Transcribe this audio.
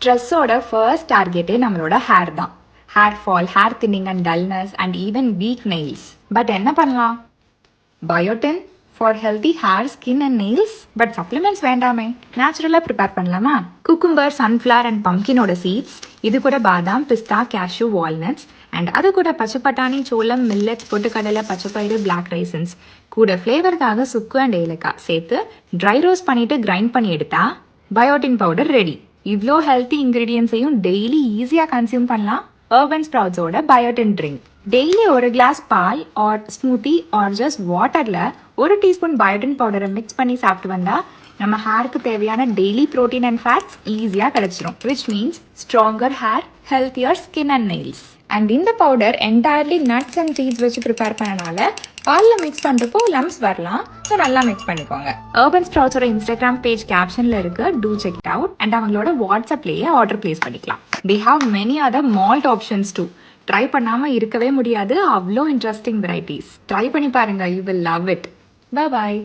ஸ்ட்ரெஸ்ஸோட first டார்கெட்டே நம்மளோட hair தான். Hair fall, hair thinning and dullness and even week nails. But என்ன பண்ணலாம்? Biotin for healthy hair, skin and nails. But supplements வேண்டாமே, நேச்சுரலாக prepare பண்ணலாமா? Cucumber, sunflower and பம்கினோட seeds, இது கூட பாதாம், பிஸ்தா, கேஷ்யூ, வால்நட்ஸ் அண்ட் அது கூட பச்சை பட்டாணி, சோளம், மில்லட்ஸ், பொட்டுக்கடலை, பச்சைப்பயிறு, பிளாக் ரைசன்ஸ் கூட ஃப்ளேவருக்காக சுக்கு அண்ட் ஏலக்காய் சேர்த்து ட்ரை ரோஸ்ட் பண்ணிட்டு கிரைண்ட் பண்ணி எடுத்தா பயோட்டின் பவுடர் ரெடி. இவ்வளோ ஹெல்த்தி இன்க்ரீடியன்ஸையும் டெய்லி ஈஸியாக கன்சியூம் பண்ணலாம். அர்பன் ஸ்ப்ரவுட்ஸோட பயோட்டின் ட்ரிங்க். டெய்லி ஒரு கிளாஸ் பால் ஆர் ஸ்மூத்தி ஆர் ஜஸ்ட் வாட்டரில் 1 டீஸ்பூன் பயோட்டின் பவுடரை மிக்ஸ் பண்ணி சாப்பிட்டு வந்தால் நம்ம ஹேருக்கு தேவையான டெய்லி ப்ரோட்டீன் அண்ட் ஃபேட்ஸ் ஈஸியாக கிடச்சிரும். Which means stronger hair, healthier skin and nails. And இந்த powder entirely nuts and seeds வச்சு ப்ரிப்பேர் பண்ணனால பாலில் மிக்ஸ் பண்ணுறப்போ லம்ஸ் வரலாம். ஸோ நல்லா மிக்ஸ் பண்ணிக்கோங்க. அர்பன் ஸ்ப்ரவுட்ஸோட இன்ஸ்டாகிராம் பேஜ் கேப்ஷனில் இருக்கு, do check it out. And அவங்களோட வாட்ஸ்அப்லேயே ஆர்டர் பிளேஸ் பண்ணிக்கலாம். They have many other malt options too. Try பண்ணாமல் இருக்கவே முடியாது, அவ்வளோ இன்ட்ரெஸ்டிங் வெரைட்டிஸ். ட்ரை பண்ணி பாருங்க, you will love it. Bye.